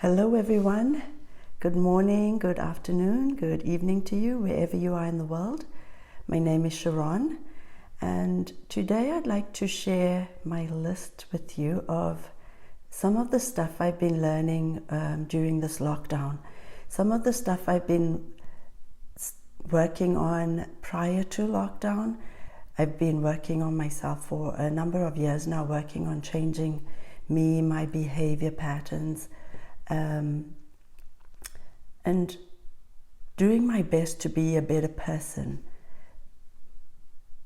Hello everyone, good morning, good afternoon, good evening to you wherever you are in the world. My name is Sharon and today I'd like to share my list with you of some of the stuff I've been learning during this lockdown. Some of the stuff I've been working on prior to lockdown. I've been working on myself for a number of years now, working on changing me, my behavior patterns, and doing my best to be a better person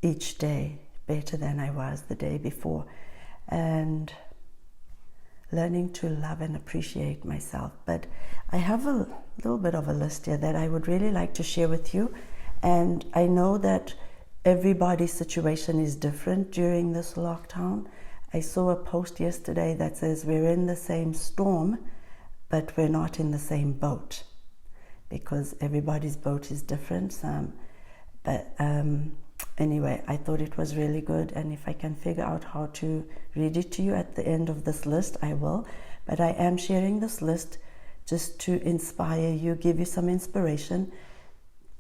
each day, better than I was the day before, and learning to love and appreciate myself. But I have a little bit of a list here that I would really like to share with you, and I know that everybody's situation is different during this lockdown. I saw a post yesterday that says we're in the same storm, but we're not in the same boat, because everybody's boat is different. Anyway, I thought it was really good, and if I can figure out how to read it to you at the end of this list, I will. But I am sharing this list just to inspire you, give you some inspiration.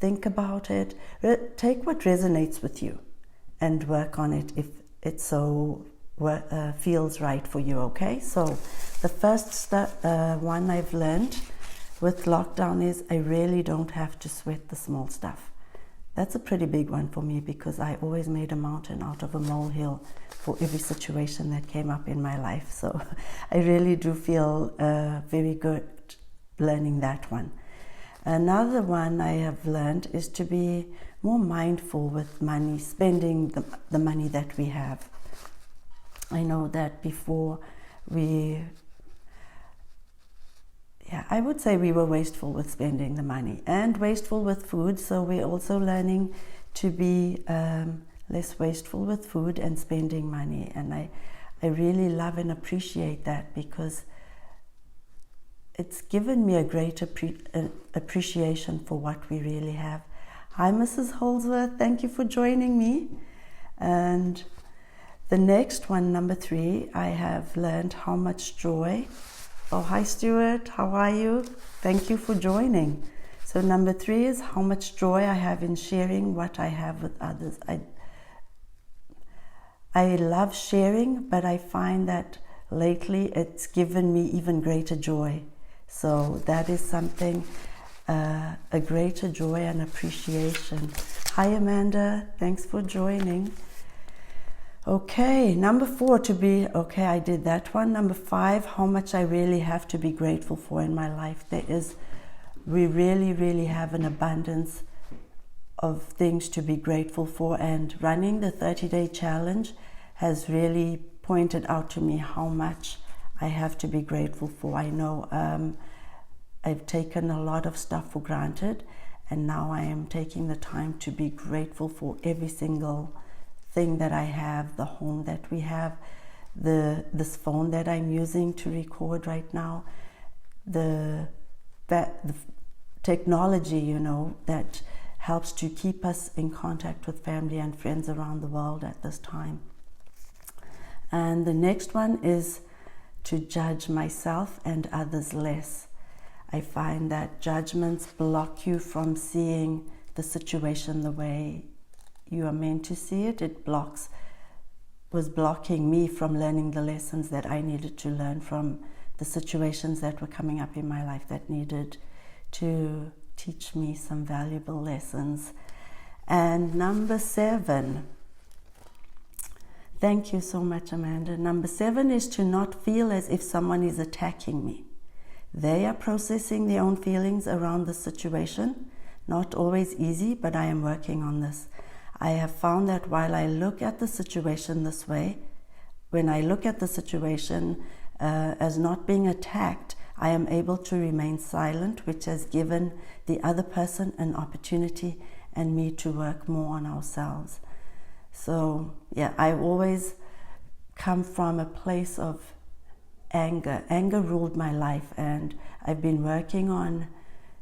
Think about it, take what resonates with you and work on it if it so feels right for you, okay? So the first one I've learned with lockdown is I really don't have to sweat the small stuff. That's a pretty big one for me, because I always made a mountain out of a molehill for every situation that came up in my life. So I really do feel very good learning that one. Another one I have learned is to be more mindful with money, spending the money that we have. I know that before I would say we were wasteful with spending the money and wasteful with food. So we're also learning to be less wasteful with food and spending money. And I really love and appreciate that, because it's given me a great appreciation for what we really have. Hi, Mrs. Holsworth. Thank you for joining me. And the next one, number 3, I have learned how much joy. Oh, hi, Stuart. How are you? Thank you for joining. So number 3 is how much joy I have in sharing what I have with others. I love sharing, but I find that lately it's given me even greater joy. So that is something, a greater joy and appreciation. Hi, Amanda. Thanks for joining. Okay, number 4 I did that one. Number 5, how much I really have to be grateful for in my life. We really, really have an abundance of things to be grateful for, and running the 30-day challenge has really pointed out to me how much I have to be grateful for. I know I've taken a lot of stuff for granted, and now I am taking the time to be grateful for every single thing that I have, the home that we have, this phone that I'm using to record right now, the technology, that helps to keep us in contact with family and friends around the world at this time. And the next one is to judge myself and others less. I find that judgments block you from seeing the situation the way you are meant to see it. It was blocking me from learning the lessons that I needed to learn from the situations that were coming up in my life that needed to teach me some valuable lessons. And number 7, thank you so much, Amanda. Number 7 is to not feel as if someone is attacking me. They are processing their own feelings around the situation. Not always easy, but I am working on this. I have found that while I look at the situation this way, when I look at the situation as not being attacked, I am able to remain silent, which has given the other person an opportunity and me to work more on ourselves. So yeah, I always come from a place of anger. Anger ruled my life, and I've been working on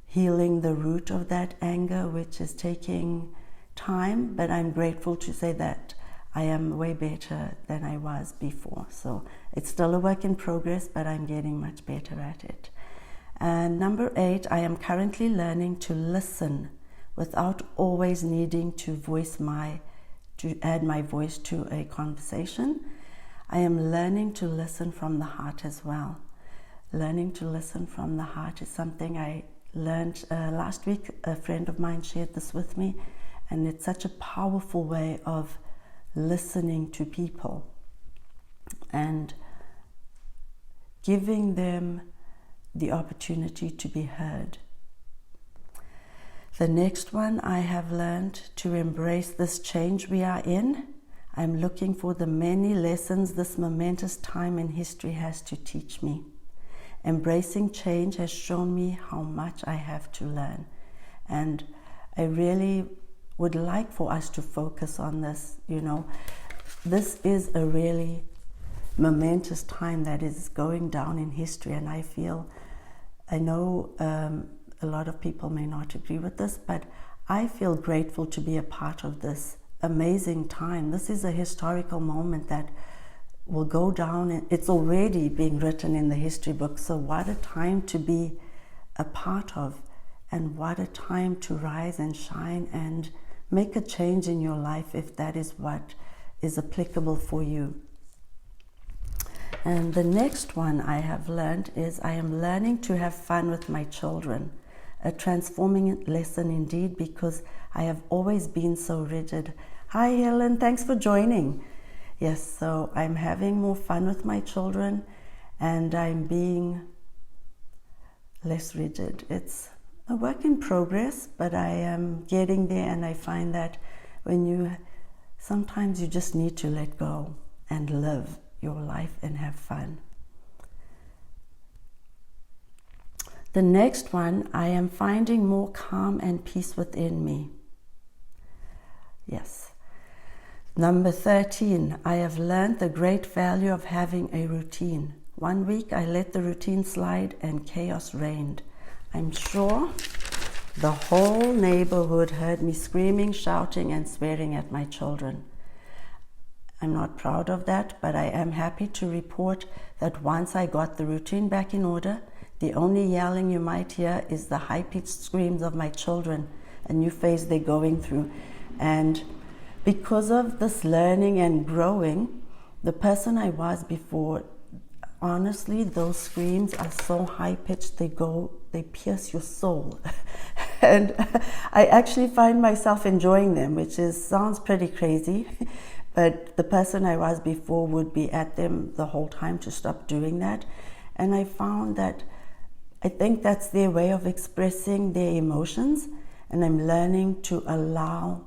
healing the root of that anger, which is taking time, but I'm grateful to say that I am way better than I was before. So it's still a work in progress, but I'm getting much better at it. And number 8, I am currently learning to listen without always needing to add my voice to a conversation. I am learning to listen from the heart as well. Learning to listen from the heart is something I learned last week. A friend of mine shared this with me, and it's such a powerful way of listening to people and giving them the opportunity to be heard. The next one, I have learned to embrace this change we are in. I'm looking for the many lessons this momentous time in history has to teach me. Embracing change has shown me how much I have to learn. And I really would like for us to focus on this. This is a really momentous time that is going down in history, and I know a lot of people may not agree with this, but I feel grateful to be a part of this amazing time. This is a historical moment that will go down, and it's already being written in the history books. So what a time to be a part of, and what a time to rise and shine and make a change in your life if that is what is applicable for you. And the next one I have learned is I am learning to have fun with my children. A transforming lesson indeed, because I have always been so rigid. Hi Helen, thanks for joining. Yes, so I'm having more fun with my children and I'm being less rigid. It's a work in progress, but I am getting there, and I find that sometimes you just need to let go and live your life and have fun. The next one, I am finding more calm and peace within me. Yes. Number 13, I have learned the great value of having a routine. One week I let the routine slide and chaos reigned. I'm sure the whole neighborhood heard me screaming, shouting, and swearing at my children. I'm not proud of that, but I am happy to report that once I got the routine back in order, the only yelling you might hear is the high-pitched screams of my children, a new phase they're going through. And because of this learning and growing, the person I was before, honestly, those screams are so high-pitched, they pierce your soul. And I actually find myself enjoying them, which sounds pretty crazy. But the person I was before would be at them the whole time to stop doing that. And I found that I think that's their way of expressing their emotions. And I'm learning to allow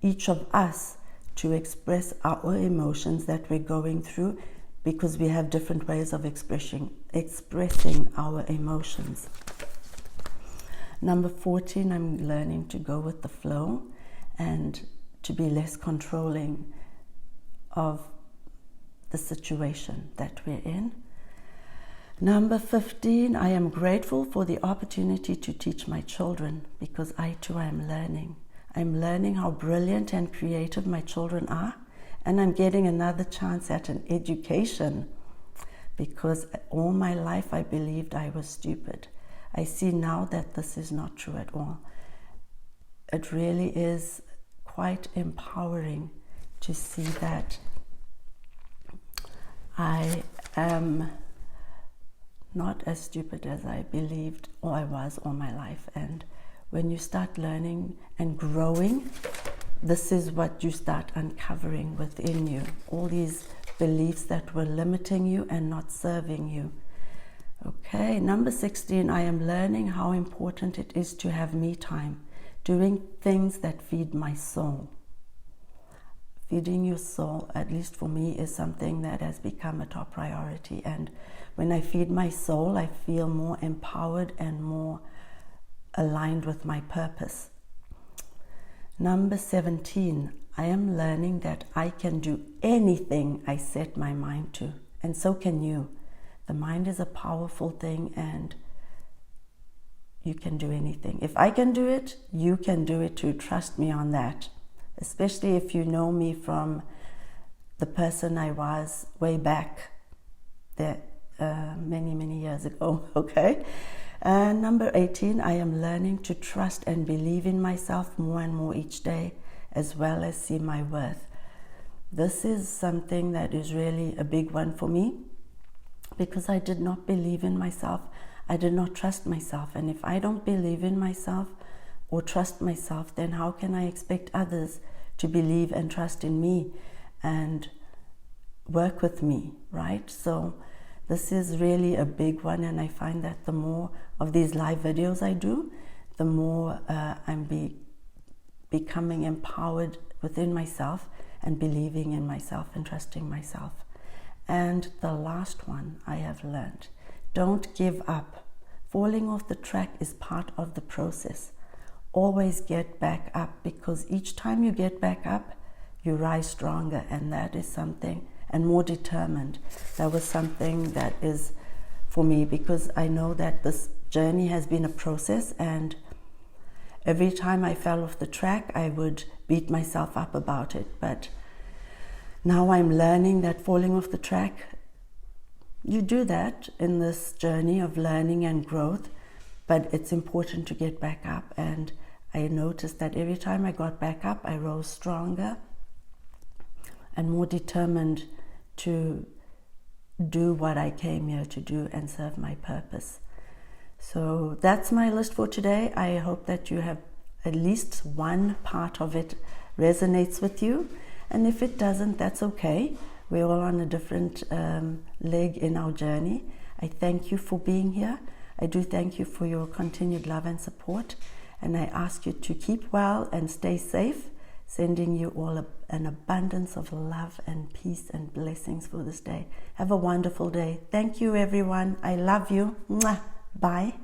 each of us to express our emotions that we're going through, because we have different ways of expressing our emotions. Number 14, I'm learning to go with the flow and to be less controlling of the situation that we're in. Number 15, I am grateful for the opportunity to teach my children, because I too am learning. I'm learning how brilliant and creative my children are, and I'm getting another chance at an education, because all my life I believed I was stupid. I see now that this is not true at all. It really is quite empowering to see that I am not as stupid as I believed or I was all my life. And when you start learning and growing, this is what you start uncovering within you. All these beliefs that were limiting you and not serving you. Okay, number 16, I am learning how important it is to have me time, doing things that feed my soul. Feeding your soul, at least for me, is something that has become a top priority. And when I feed my soul, I feel more empowered and more aligned with my purpose. Number 17, I am learning that I can do anything I set my mind to, and so can you. The mind is a powerful thing, and you can do anything. If I can do it, you can do it too. Trust me on that. Especially if you know me from the person I was way back there many years ago, okay? Number 18, I am learning to trust and believe in myself more and more each day, as well as see my worth. This is something that is really a big one for me, because I did not believe in myself. I did not trust myself. And if I don't believe in myself or trust myself, then how can I expect others to believe and trust in me and work with me, right? So this is really a big one, and I find that the more of these live videos I do, the more I'm becoming empowered within myself and believing in myself and trusting myself. And the last one I have learned, don't give up. Falling off the track is part of the process. Always get back up, because each time you get back up, you rise stronger, and that is something, and more determined. That was something that is for me, because I know that this journey has been a process, and every time I fell off the track, I would beat myself up about it. But now I'm learning that falling off the track, you do that in this journey of learning and growth, but it's important to get back up. And I noticed that every time I got back up, I rose stronger and more determined to do what I came here to do and serve my purpose. So that's my list for today. I hope that you have at least one part of it resonates with you. And if it doesn't, that's okay. We're all on a different leg in our journey. I thank you for being here. I do thank you for your continued love and support. And I ask you to keep well and stay safe, sending you all an abundance of love and peace and blessings for this day. Have a wonderful day. Thank you, everyone. I love you. Mwah. Bye.